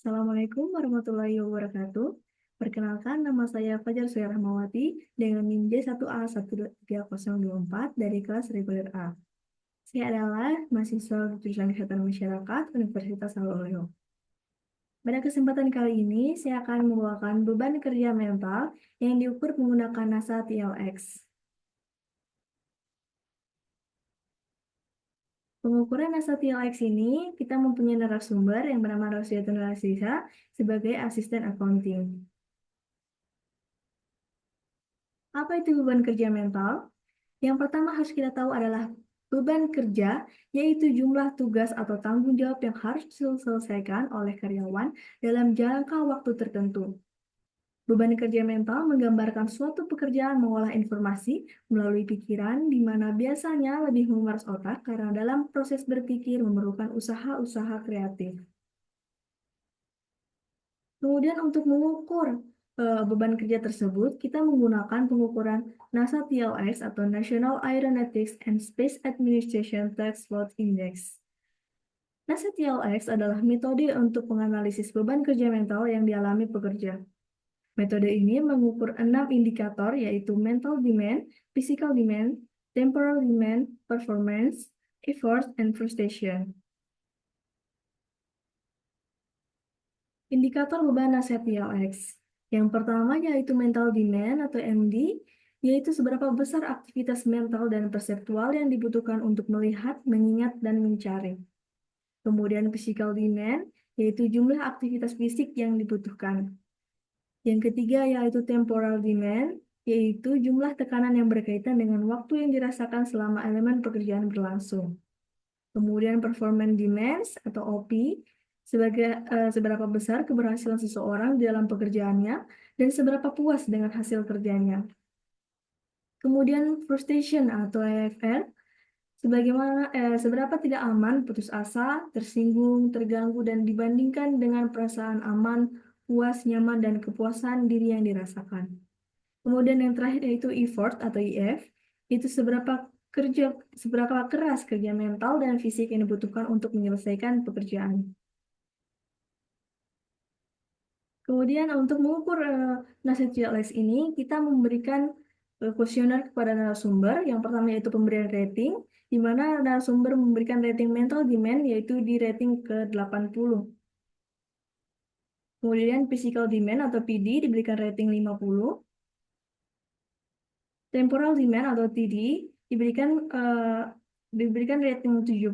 Assalamualaikum warahmatullahi wabarakatuh. Perkenalkan, nama saya Fajar Surya Rahmawati dengan NIM J1A13024 dari kelas reguler A. Saya adalah mahasiswa jurusan Kesehatan Masyarakat Universitas Aloleo. Pada kesempatan kali ini, saya akan membawakan beban kerja mental yang diukur menggunakan NASA TLX. Pengukuran NASA TLX ini, kita mempunyai narasumber yang bernama Rosdiatun Rasisa sebagai asisten accounting. Apa itu beban kerja mental? Yang pertama harus kita tahu adalah beban kerja, yaitu jumlah tugas atau tanggung jawab yang harus diselesaikan oleh karyawan dalam jangka waktu tertentu. Beban kerja mental menggambarkan suatu pekerjaan mengolah informasi melalui pikiran, di mana biasanya lebih memeras otak karena dalam proses berpikir memerlukan usaha-usaha kreatif. Kemudian untuk mengukur beban kerja tersebut, kita menggunakan pengukuran NASA TLX atau National Aeronautics and Space Administration Task Load Index. NASA TLX adalah metode untuk menganalisis beban kerja mental yang dialami pekerja. Metode ini mengukur 6 indikator yaitu mental demand, physical demand, temporal demand, performance, effort, and frustration. Indikator beban NASA TLX. Yang pertama yaitu mental demand atau MD, yaitu seberapa besar aktivitas mental dan perseptual yang dibutuhkan untuk melihat, mengingat, dan mencari. Kemudian physical demand, yaitu jumlah aktivitas fisik yang dibutuhkan. Yang ketiga yaitu temporal demand, yaitu jumlah tekanan yang berkaitan dengan waktu yang dirasakan selama elemen pekerjaan berlangsung. Kemudian performance demands atau OP, seberapa besar keberhasilan seseorang di dalam pekerjaannya dan seberapa puas dengan hasil kerjanya. Kemudian frustration atau EFR, seberapa tidak aman, putus asa, tersinggung, terganggu, dan dibandingkan dengan perasaan aman, puas, nyaman, dan kepuasan diri yang dirasakan. Kemudian yang terakhir yaitu effort atau EF, itu seberapa keras kerja mental dan fisik yang dibutuhkan untuk menyelesaikan pekerjaan. Kemudian untuk mengukur NASA TLX ini, kita memberikan kuesioner kepada narasumber. Yang pertama yaitu pemberian rating, di mana narasumber memberikan rating mental demand yaitu di rating ke-80. Kemudian physical demand atau PD diberikan rating 50. Temporal demand atau TD diberikan rating 70.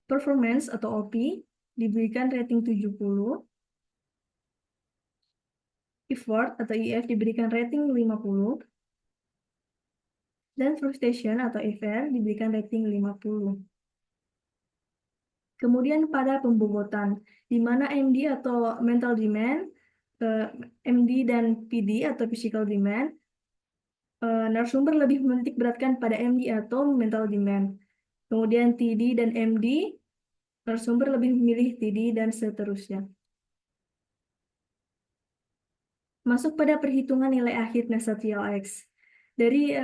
Performance atau OP diberikan rating 70. Effort atau EF diberikan rating 50. Dan frustration atau FR diberikan rating 50. Kemudian pada pembobotan, di mana MD atau mental demand, MD dan PD atau physical demand, narasumber lebih menitik beratkan pada MD atau mental demand. Kemudian TD dan MD, narasumber lebih memilih TD dan seterusnya. Masuk pada perhitungan nilai akhir NASA TLX. Dari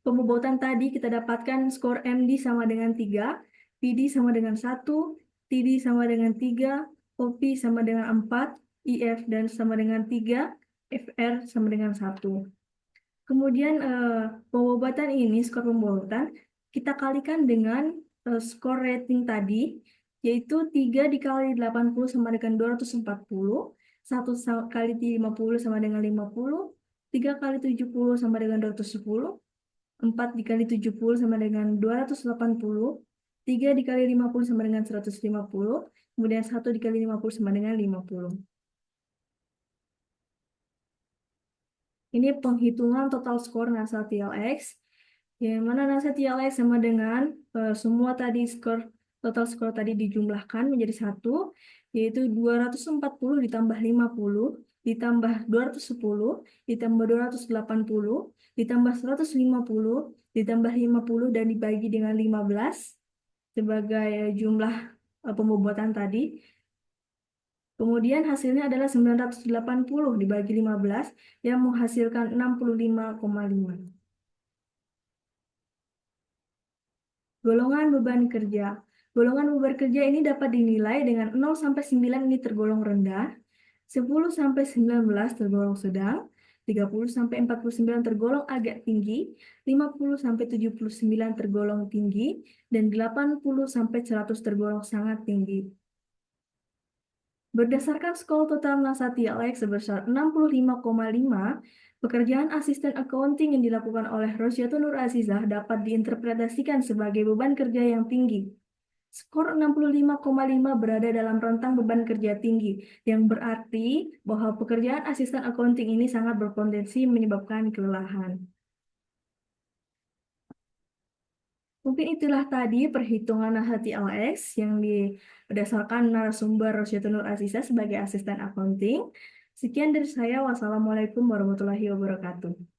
pembobotan tadi kita dapatkan skor MD sama dengan 3, PD sama dengan 1, TD sama dengan 3, OP sama dengan 4, IF dan sama dengan 3, FR sama dengan 1. Kemudian pembobotan ini, skor pembobotan, kita kalikan dengan skor rating tadi, yaitu 3 dikali 80 sama dengan 240, 1 kali 50 sama dengan 50, 3 kali 70 sama dengan 210, 4 dikali 70 sama dengan 280, 3 dikali 50 sama dengan 150, kemudian 1 dikali 50 sama dengan 50. Ini penghitungan total skor NASA TLX, yang mana NASA TLX sama dengan semua tadi total skor tadi dijumlahkan menjadi 1, yaitu 240 ditambah 50, ditambah 210, ditambah 280, ditambah 150, ditambah 50, dan dibagi dengan 15 sebagai jumlah pembobotan tadi. Kemudian hasilnya adalah 980 dibagi 15 yang menghasilkan 65,5. Golongan beban kerja. Golongan beban kerja ini dapat dinilai dengan 0 sampai 9 ini tergolong rendah, 10 sampai 19 tergolong sedang, 30 sampai 49 tergolong agak tinggi, 50 sampai 79 tergolong tinggi, dan 80 sampai 100 tergolong sangat tinggi. Berdasarkan skor total NASA TLX sebesar 65,5, pekerjaan asisten accounting yang dilakukan oleh Rosyatul Nur Azizah dapat diinterpretasikan sebagai beban kerja yang tinggi. Skor 65,5 berada dalam rentang beban kerja tinggi, yang berarti bahwa pekerjaan asisten accounting ini sangat berpotensi menyebabkan kelelahan. Mungkin itulah tadi perhitungan HTLX yang berdasarkan narasumber Rosyatul Nur Azizah sebagai asisten accounting. Sekian dari saya. Wassalamualaikum warahmatullahi wabarakatuh.